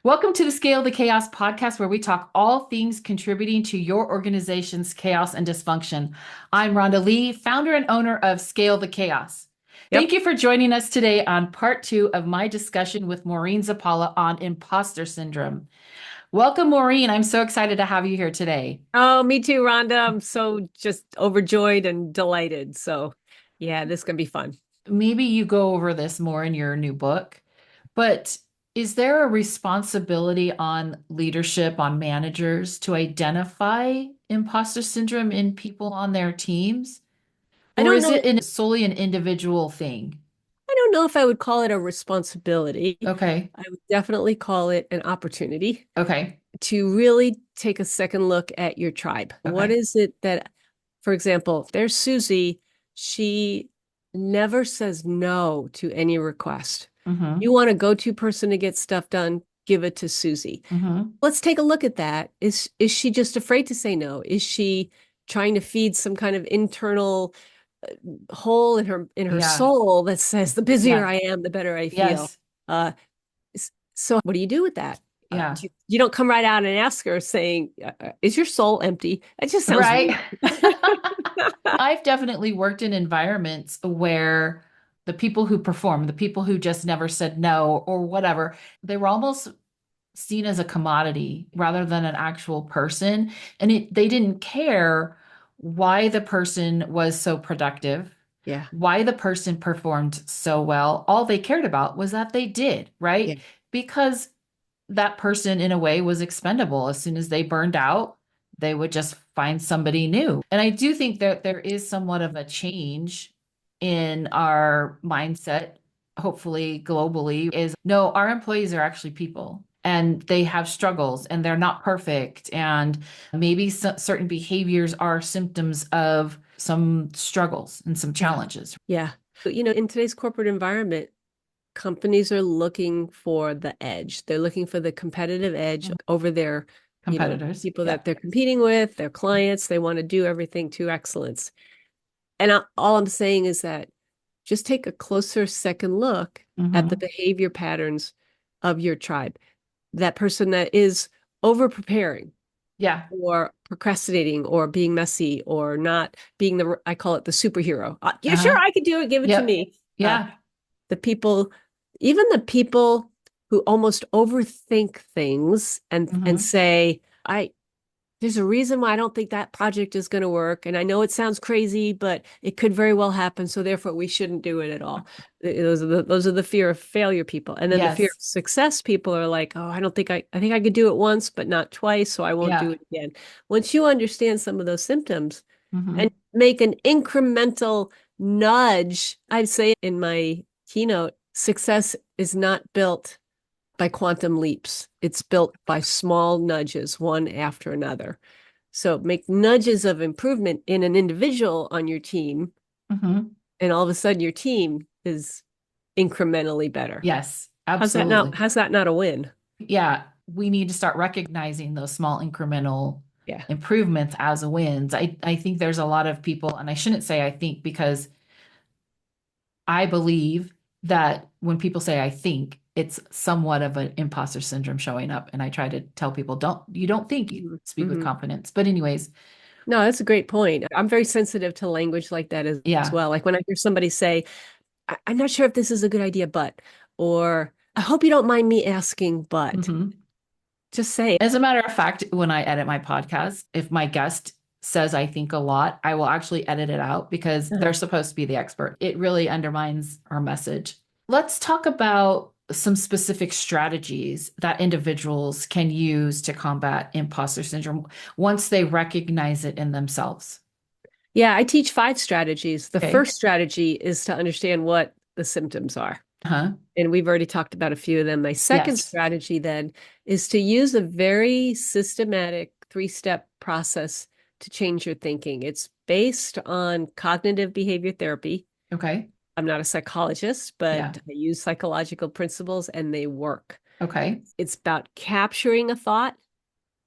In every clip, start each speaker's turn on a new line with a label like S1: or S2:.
S1: Welcome to the Scale the Chaos podcast, where we talk all things contributing to your organization's chaos and dysfunction. I'm Rhonda Lee, founder and owner of Scale the Chaos. Thank
S2: Yep.
S1: you for joining us today on part two of my discussion with Maureen Zappala on imposter syndrome. Welcome, Maureen. I'm so excited to have you here today.
S2: Oh, me too, Rhonda. I'm so just overjoyed and delighted. So, yeah, this is gonna be fun.
S1: Maybe you go over this more in your new book, but is there a responsibility on leadership, on managers to identify imposter syndrome in people on their teams?
S2: I
S1: Or
S2: don't
S1: is
S2: know.
S1: it solely an individual thing?
S2: I don't know if I would call it a responsibility.
S1: Okay.
S2: I would definitely call it an opportunity
S1: Okay.
S2: to really take a second look at your tribe. What
S1: Okay.
S2: is it that, for example, there's Susie, she never says no to any request.
S1: Mm-hmm.
S2: You want a go-to person to get stuff done, give it to Susie.
S1: Mm-hmm.
S2: Let's take a look at that. Is she just afraid to say no? Is she trying to feed some kind of internal hole in her
S1: Yeah.
S2: soul that says the busier
S1: Yeah.
S2: I am, the better I feel?
S1: Yes.
S2: Uh, so what do you do with that?
S1: Yeah.
S2: You don't come right out and ask her saying, "Is your soul empty?" It just sounds
S1: Right.
S2: rude.
S1: I've definitely worked in environments where the people who perform, the people who just never said no or whatever, they were almost seen as a commodity rather than an actual person. And they didn't care why the person was so productive,
S2: Yeah,
S1: why the person performed so well. All they cared about was that they did,
S2: yeah,
S1: right? Because that person, in a way, was expendable. As soon as they burned out, they would just find somebody new. And I do think that there is somewhat of a change in our mindset, hopefully globally, is no, our employees are actually people and they have struggles and they're not perfect. And maybe certain behaviors are symptoms of some struggles and some
S2: yeah,
S1: challenges.
S2: yeah. But, in today's corporate environment, companies are looking for the edge. They're looking for the competitive edge over their,
S1: Competitors.
S2: people
S1: Yeah.
S2: that they're competing with, their clients. They want to do everything to excellence. And all I'm saying is that just take a closer second look at the
S1: Hmm.
S2: behavior patterns of your tribe. That person that is over preparing
S1: Yeah.
S2: or procrastinating or being messy or not being I call it the superhero. Yeah, sure,
S1: Uh-huh.
S2: I could do it. Give it to
S1: Yep.
S2: me.
S1: Yeah.
S2: The people, even the people who almost overthink things and
S1: Hmm.
S2: say, I there's a reason why I don't think that project is going to work. And I know it sounds crazy, but it could very well happen. So therefore we shouldn't do it at all. Those are the fear of failure people. And then the fear of
S1: Yes.
S2: success people are like, oh, I think I could do it once, but not twice. So I won't do
S1: Yeah.
S2: it again. Once you understand some of those symptoms and
S1: Hmm.
S2: make an incremental nudge, I'd say in my keynote, success is not built by quantum leaps. It's built by small nudges, one after another. So make nudges of improvement in an individual on your team,
S1: Hmm.
S2: and all of a sudden your team is incrementally better.
S1: Yes, absolutely.
S2: How's that not a win?
S1: Yeah, we need to start recognizing those small incremental
S2: Yeah.
S1: improvements as wins. I think there's a lot of people, and I shouldn't say I think because I believe that when people say I think, it's somewhat of an imposter syndrome showing up. And I try to tell people, you don't think, you speak with
S2: Mm-hmm.
S1: confidence. But anyways,
S2: No, that's a great point. I'm very sensitive to language like that as
S1: yeah.
S2: well. Like when I hear somebody say, I'm not sure if this is a good idea, but, or I hope you don't mind me asking, but
S1: Hmm.
S2: just say it.
S1: As a matter of fact, when I edit my podcast, if my guest says I think a lot, I will actually edit it out because they're
S2: Uh-huh.
S1: supposed to be the expert. It really undermines our message. Let's talk about some specific strategies that individuals can use to combat imposter syndrome once they recognize it in themselves.
S2: Yeah, I teach 5 strategies. The
S1: Okay.
S2: first strategy is to understand what the symptoms are.
S1: Huh?
S2: And we've already talked about a few of them. My second
S1: Yes.
S2: strategy then is to use a very systematic 3-step process to change your thinking. It's based on cognitive behavior therapy.
S1: Okay.
S2: I'm not a psychologist, but
S1: Yeah.
S2: I use psychological principles and they work.
S1: Okay.
S2: It's about capturing a thought,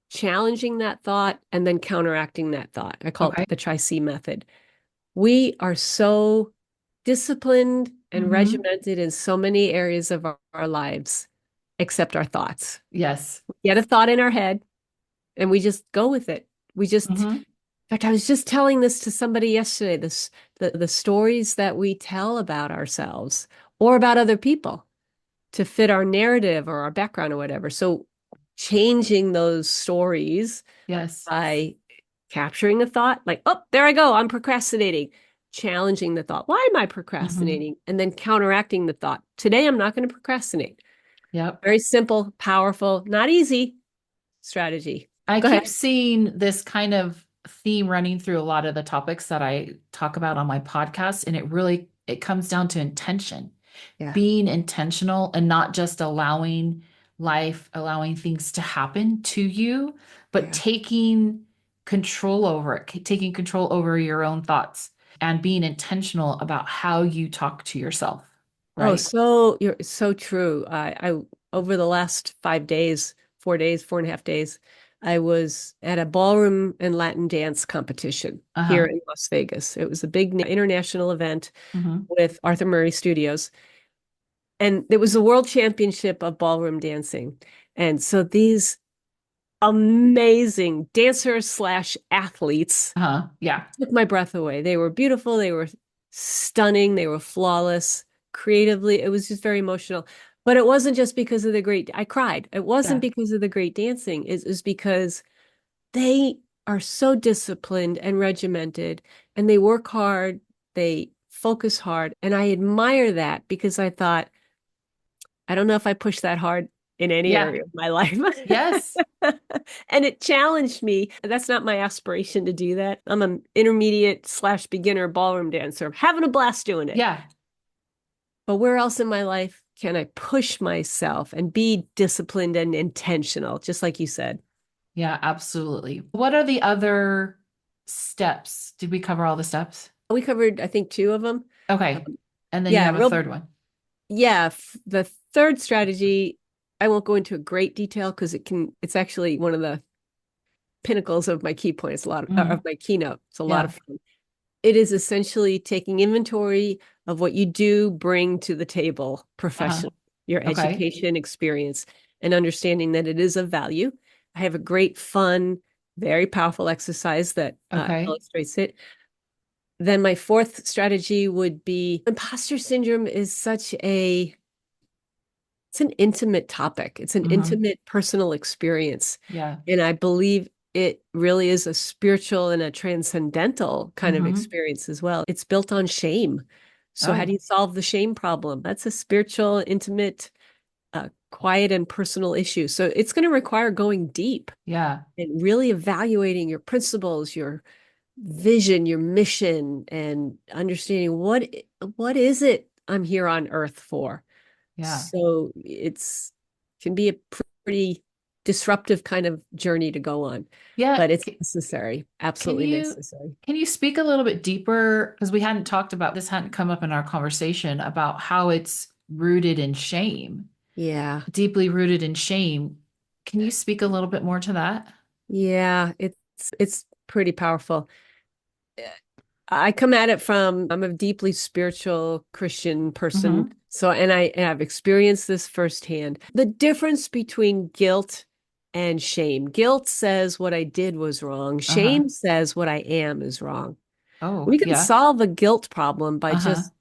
S2: challenging that thought, and then counteracting that thought. I call
S1: Okay.
S2: it the Tri-C method. We are so disciplined and
S1: Hmm.
S2: regimented in so many areas of our lives. except our thoughts.
S1: Yes.
S2: Get a thought in our head and we just go with it. We just, in
S1: Hmm.
S2: fact, I was just telling this to somebody yesterday, the stories that we tell about ourselves or about other people to fit our narrative or our background or whatever. So changing those stories
S1: Yes.
S2: by capturing a thought, like, oh, there I go, I'm procrastinating, challenging the thought. Why am I
S1: Hmm.
S2: procrastinating? And then counteracting the thought. Today, I'm not going to procrastinate.
S1: Yep.
S2: Very simple, powerful, not easy strategy.
S1: I
S2: Go
S1: keep
S2: ahead.
S1: seeing this kind of theme running through a lot of the topics that I talk about on my podcast, and it comes down to intention.
S2: Yeah.
S1: Being intentional and not just allowing things to happen to you, but
S2: Yeah.
S1: taking control over it, taking control over your own thoughts and being intentional about how you talk to yourself,
S2: Oh,
S1: right?
S2: so you're so true. I over the last 5 days, 4 days, 4.5 days, I was at a ballroom and Latin dance competition here
S1: Uh-huh.
S2: in Las Vegas. It was a big international event
S1: Hmm.
S2: with Arthur Murray Studios. And it was the World Championship of Ballroom Dancing. And so these amazing dancers slash athletes
S1: Uh-huh. Yeah.
S2: took my breath away. They were beautiful, they were stunning, they were flawless. Creatively, it was just very emotional. But it wasn't just because of the great, I cried. It wasn't
S1: Yeah.
S2: because of the great dancing. It was because they are so disciplined and regimented and they work hard, they focus hard. And I admire that because I thought, I don't know if I push that hard in any
S1: Yeah.
S2: area of my life.
S1: Yes.
S2: And it challenged me. That's not my aspiration to do that. I'm an intermediate slash beginner ballroom dancer, having a blast doing it.
S1: Yeah.
S2: But where else in my life can I push myself and be disciplined and intentional, just like you said?
S1: Yeah, absolutely. What are the other steps? Did we cover all the steps?
S2: We covered, I think, two of them.
S1: Okay. And then you
S2: Yeah,
S1: have a
S2: real,
S1: third one.
S2: yeah. The third strategy, I won't go into a great detail because it's actually one of the pinnacles of my key points, a lot of
S1: Hmm.
S2: my keynote. It's a lot of
S1: Yeah.
S2: fun. It is essentially taking inventory of what you do bring to the table
S1: Uh-huh.
S2: professionally, your
S1: Okay.
S2: education experience, and understanding that it is of value. I have a great, fun, very powerful exercise that
S1: Okay.
S2: illustrates it. Then my fourth strategy would be imposter syndrome is such a it's an intimate topic. It's an
S1: Hmm.
S2: intimate personal experience.
S1: Yeah.
S2: And I believe it really is a spiritual and a transcendental kind of
S1: Hmm.
S2: experience as well. It's built on shame. So, how do
S1: Oh,
S2: you solve the shame problem? That's a spiritual, intimate, quiet, and personal issue. So, it's going to require going deep
S1: yeah.
S2: and really evaluating your principles, your vision, your mission, and understanding what is it I'm here on earth for.
S1: Yeah.
S2: So it's can be a pretty disruptive kind of journey to go on,
S1: Yeah.
S2: but it's necessary,
S1: Can
S2: absolutely
S1: you
S2: necessary.
S1: can you speak a little bit deeper? Because we hadn't talked about this, hadn't come up in our conversation about how it's rooted in shame,
S2: Yeah.
S1: deeply rooted in shame. Can you speak a little bit more to that?
S2: Yeah, it's pretty powerful. I come at it from I'm a deeply spiritual Christian person.
S1: Hmm.
S2: So and I've experienced this firsthand. The difference between guilt and shame. Guilt says what I did was wrong.
S1: Uh-huh.
S2: Shame says what I am is wrong.
S1: Oh,
S2: We can
S1: yeah.
S2: solve a guilt problem by
S1: Uh-huh.
S2: just,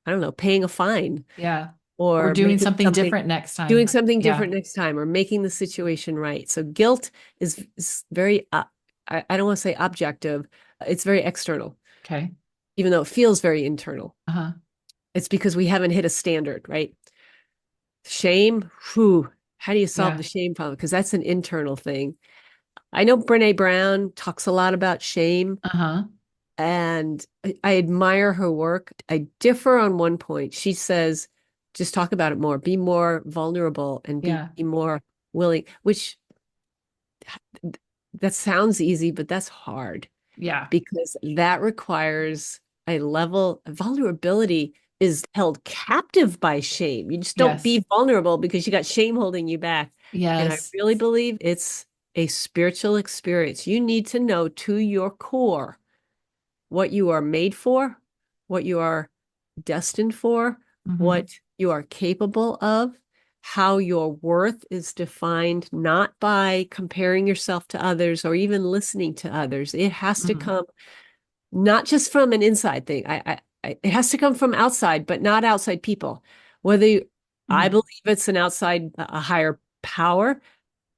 S2: I don't know, paying a fine
S1: Yeah. Or
S2: or
S1: doing something different next
S2: doing
S1: time.
S2: something
S1: Yeah.
S2: different next time or making the situation right. So guilt is very, I don't want to say objective. It's very external,
S1: Okay.
S2: even though it feels very internal.
S1: Uh-huh.
S2: It's because we haven't hit a standard, right? Shame, whew, how do you solve
S1: Yeah.
S2: the shame problem? Because that's an internal thing. I know Brene Brown talks a lot about shame,
S1: Uh-huh.
S2: and I admire her work. I differ on one point. She says, just talk about it more, be more vulnerable and be
S1: Yeah.
S2: more willing, which that sounds easy, but that's hard
S1: Yeah.
S2: because that requires a level of vulnerability is held captive by shame. You just don't
S1: Yes.
S2: be vulnerable because you got shame holding you back. And I
S1: Yes.
S2: really believe it's a spiritual experience. You need to know to your core what you are made for, what you are destined for,
S1: Hmm.
S2: what you are capable of. how your worth is defined not by comparing yourself to others or even listening to others. It has to
S1: Mhm.
S2: come not just from an inside thing. It has to come from outside, but not outside people. Whether you, I
S1: Mhm.
S2: believe it's an outside, a higher power,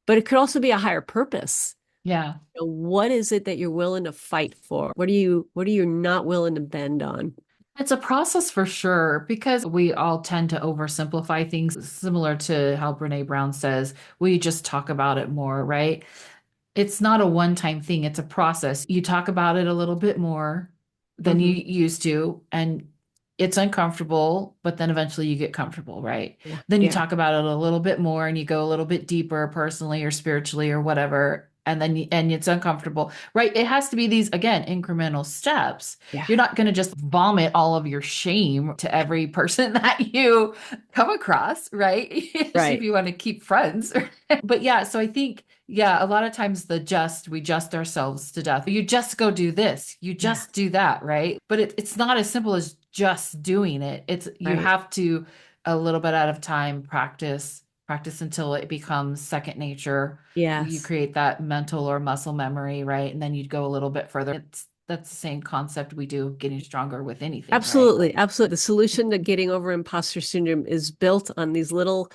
S2: but it could also be a higher purpose.
S1: Yeah.
S2: What is it that you're willing to fight for? What are you not willing to bend on?
S1: It's a process for sure because we all tend to oversimplify things, similar to how Brene Brown says, we just talk about it more, right? It's not a one-time thing, it's a process. You talk about it a little bit more than you
S2: Hmm.
S1: used to, and it's uncomfortable, but then eventually you get comfortable, right?
S2: Yeah.
S1: Then you
S2: Yeah.
S1: talk about it a little bit more and you go a little bit deeper personally or spiritually or whatever, and then and it's uncomfortable, right? It has to be these, again, incremental steps.
S2: Yeah.
S1: You're not going to just vomit all of your shame to every person that you come across, right? Especially if
S2: Right.
S1: you want to keep friends. But yeah, so I think, yeah, a lot of times we just ourselves to death. You just go do this, you
S2: Yeah.
S1: just do that, right? But it's not as simple as just doing it. It's you
S2: Right.
S1: have to a little bit at a time practice until it becomes second nature. You
S2: Yes.
S1: create that mental or muscle memory, right? And then you'd go a little bit further. That's the same concept we do getting stronger with anything, right?
S2: Absolutely. Absolutely. The solution to getting over imposter syndrome is built on these little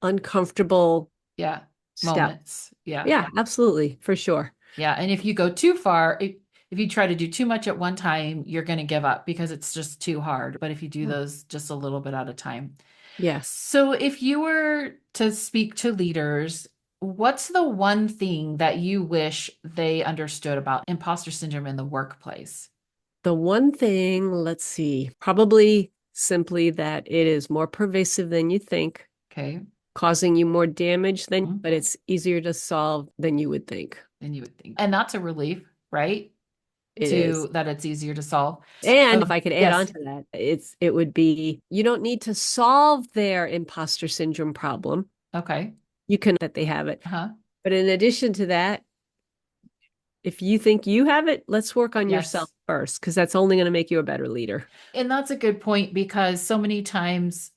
S2: uncomfortable
S1: Yeah.
S2: steps.
S1: Moments. Yeah.
S2: Yeah, absolutely. For sure.
S1: Yeah, and if you go too far, if you try to do too much at one time, you're going to give up because it's just too hard. But if you do
S2: Hmm.
S1: those just a little bit at a time.
S2: Yes.
S1: So if you were to speak to leaders, what's the one thing that you wish they understood about imposter syndrome in the workplace?
S2: The one thing, let's see, probably simply that it is more pervasive than you think,
S1: Okay.
S2: causing you more damage than,
S1: Mhm.
S2: but it's easier to solve than you would think.
S1: Then you would think. And that's a relief, right?
S2: It is.
S1: To that it's easier to solve.
S2: And if I could add on
S1: Yes.
S2: to that, it would be you don't need to solve their imposter syndrome problem.
S1: Okay.
S2: You can that they have it.
S1: Uh-huh.
S2: But in addition to that, if you think you have it, let's work on yourself
S1: Yes.
S2: first, because that's only going to make you a better leader.
S1: And that's a good point because so many times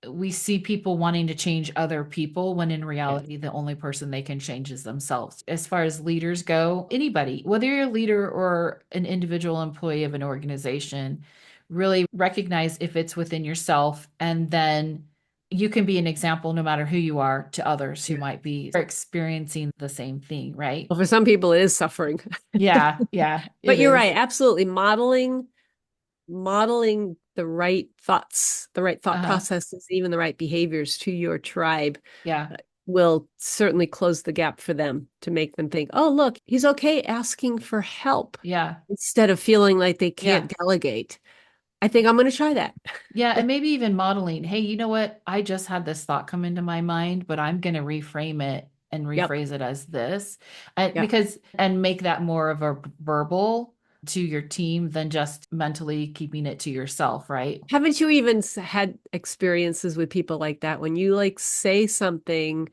S1: we see people wanting to change other people when in
S2: Yeah.
S1: reality, the only person they can change is themselves. As far as leaders go, anybody, whether you're a leader or an individual employee of an organization, really recognize if it's within yourself. And then you can be an example no matter who you are to others who
S2: Yeah.
S1: might be experiencing the same thing, right?
S2: Well, for some people, it is suffering.
S1: Yeah, yeah, it
S2: But you're
S1: is.
S2: right, absolutely. Modeling the right thoughts, the right thought
S1: Uh-huh.
S2: processes, even the right behaviors to your tribe
S1: Yeah,
S2: will certainly close the gap for them to make them think, oh, look, he's okay asking for help
S1: yeah,
S2: instead of feeling like they
S1: yeah.
S2: can't delegate. I think I'm going to try that.
S1: Yeah, and maybe even modeling, hey, you know what? I just had this thought come into my mind, but I'm going to reframe it and
S2: Yep.
S1: rephrase it as this.
S2: Yep.
S1: Because, and make that more of a verbal to your team than just mentally keeping it to yourself, right?
S2: Haven't you even had experiences with people like that when you like say something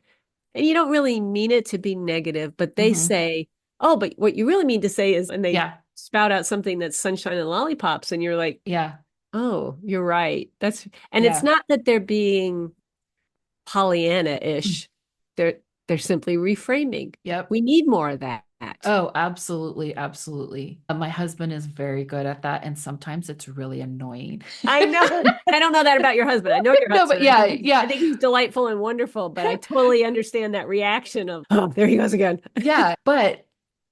S2: and you don't really mean it to be negative, but they
S1: Hmm.
S2: say, oh, but what you really mean to say is, and they
S1: Yeah,
S2: spout out something that's sunshine and lollipops, and you're like,
S1: yeah,
S2: oh, you're right. And it's
S1: yeah,
S2: not that they're being Pollyanna-ish. They're they're simply reframing.
S1: yep.
S2: We need more of that.
S1: Oh, absolutely, absolutely. My husband is very good at that, and sometimes it's really annoying.
S2: I know. I don't know that about your husband. I know your
S1: No, but
S2: husband.
S1: yeah,
S2: I
S1: yeah.
S2: think he's delightful and wonderful, but I totally understand that reaction of, oh, there he goes again.
S1: Yeah, but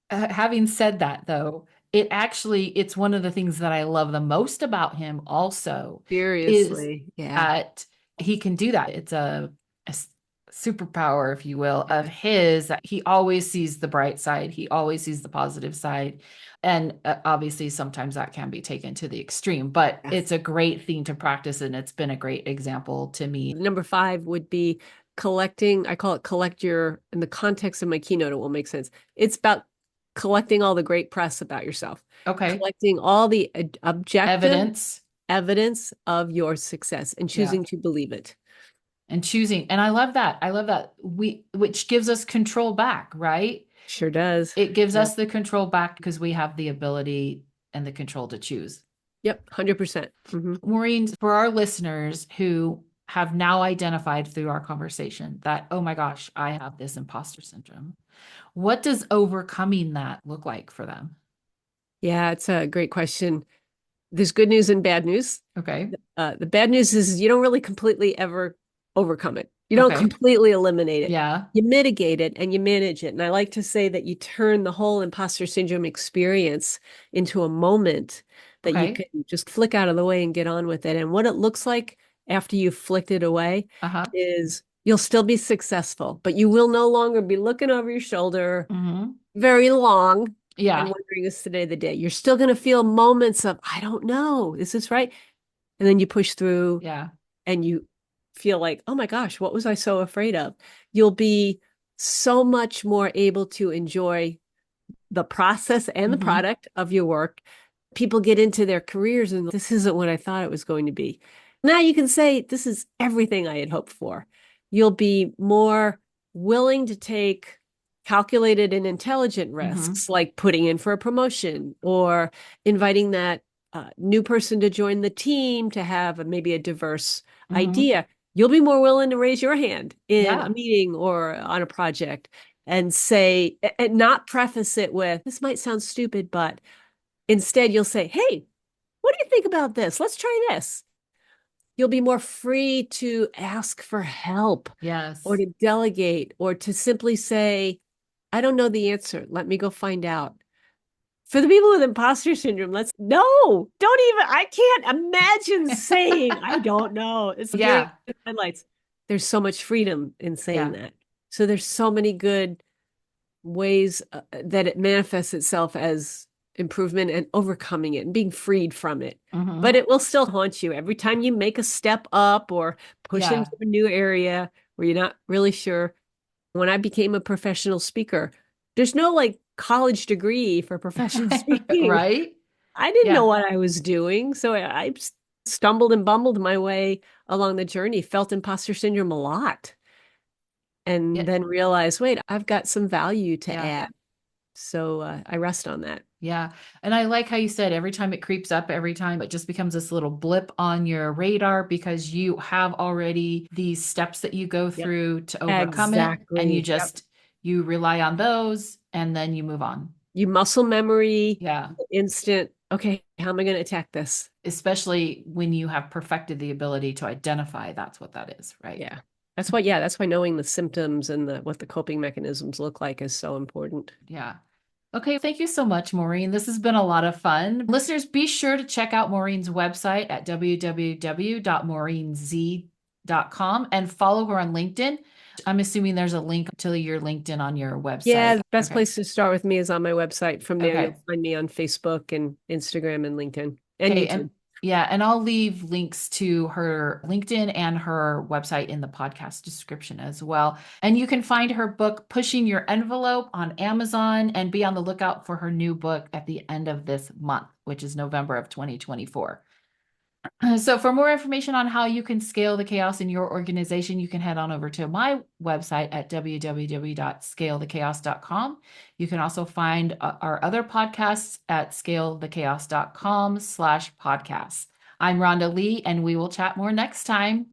S1: having said that, though, it's one of the things that I love the most about him also is
S2: Seriously. Yeah.
S1: that he can do that. It's a superpower, if you will, of
S2: Yeah.
S1: his that he always sees the bright side. He always sees the positive side. And obviously, sometimes that can be taken to the extreme, but
S2: Yes.
S1: it's a great thing to practice. And it's been a great example to me.
S2: Number five would be collecting. I call it collect your, in the context of my keynote, it will make sense. It's about collecting all the great press about yourself,
S1: Okay.
S2: collecting all the objective
S1: Evidence.
S2: evidence of your success and
S1: Yeah.
S2: choosing to believe it.
S1: And choosing. And I love that. I love that. Which gives us control back, right?
S2: Sure does.
S1: It gives
S2: Yep.
S1: us the control back because we have the ability and the control to choose.
S2: Yep. 100%.
S1: Maureen, for our listeners who have now identified through our conversation that, oh my gosh, I have this imposter syndrome. What does overcoming that look like for them?
S2: Yeah, it's a great question. There's good news and bad news.
S1: Okay.
S2: The bad news is you don't really completely ever overcome it. You don't
S1: Okay.
S2: completely eliminate it.
S1: Yeah.
S2: You mitigate it and you manage it. And I like to say that you turn the whole imposter syndrome experience into a moment that you
S1: Okay.
S2: can just flick out of the way and get on with it. And what it looks like after you've flicked it away
S1: Uh-huh.
S2: is you'll still be successful, but you will no longer be looking over your shoulder
S1: Mm-hmm.
S2: very long and
S1: Yeah.
S2: wondering, is today the day? You're still going to feel moments of, I don't know, is this right? And then you push through
S1: Yeah.
S2: and you feel like, oh my gosh, what was I so afraid of? You'll be so much more able to enjoy the process and the
S1: Mm-hmm.
S2: product of your work. People get into their careers and this isn't what I thought it was going to be. Now you can say, this is everything I had hoped for. You'll be more willing to take calculated and intelligent
S1: Mm-hmm.
S2: risks, like putting in for a promotion or inviting that new person to join the team to have maybe a diverse
S1: Mm-hmm.
S2: idea. You'll be more willing to raise your hand in a
S1: Yeah.
S2: meeting or on a project and say, and not preface it with, this might sound stupid, but instead you'll say, hey, what do you think about this? Let's try this. You'll be more free to ask for help or
S1: Yes.
S2: to delegate or to simply say, I don't know the answer. Let me go find out. For the people with imposter syndrome, no, don't even, I can't imagine saying, I don't know. It's deer in
S1: Yeah.
S2: the headlights. There's so much freedom in saying
S1: Yeah.
S2: that. So there's so many good ways that it manifests itself as improvement and overcoming it and being freed from it.
S1: Mm-hmm.
S2: But it will still haunt you every time you make a step up or push into
S1: Yeah.
S2: a new area where you're not really sure. When I became a professional speaker, there's no like college degree for professional speaking.
S1: Right?
S2: I didn't know
S1: Yeah.
S2: what I was doing. So I stumbled and bumbled my way along the journey, felt imposter syndrome a lot,
S1: Yeah.
S2: and then realized, wait, I've got some value to
S1: Yeah.
S2: add. So I rest on that.
S1: Yeah. And I like how you said every time it creeps up, every time it just becomes this little blip on your radar because you have already these steps that you go
S2: Yep.
S1: through to overcome it. And
S2: Exactly. Yep.
S1: you rely on those and then you move on.
S2: You muscle memory,
S1: Yeah.
S2: instant, okay, how am I going to attack this?
S1: Especially when you have perfected the ability to identify that's what that is, right?
S2: Yeah. That's why knowing the symptoms and what the coping mechanisms look like is so important.
S1: Yeah. Okay, thank you so much, Maureen. This has been a lot of fun. Listeners, be sure to check out Maureen's website at www.maureenz.com and follow her on LinkedIn. I'm assuming there's a link to your LinkedIn on your
S2: Yeah,
S1: website.
S2: the best
S1: Okay.
S2: place to start with me is on my website. From there,
S1: Okay.
S2: you'll find me on Facebook and Instagram and LinkedIn and
S1: Okay.
S2: YouTube.
S1: And yeah, and I'll leave links to her LinkedIn and her website in the podcast description as well. And you can find her book, Pushing Your Envelope, on Amazon and be on the lookout for her new book at the end of this month, which is November of 2024. So for more information on how you can scale the chaos in your organization, you can head on over to my website at www.scalethechaos.com. You can also find our other podcasts at scalethechaos.com/podcasts. I'm Rhonda Lee, and we will chat more next time.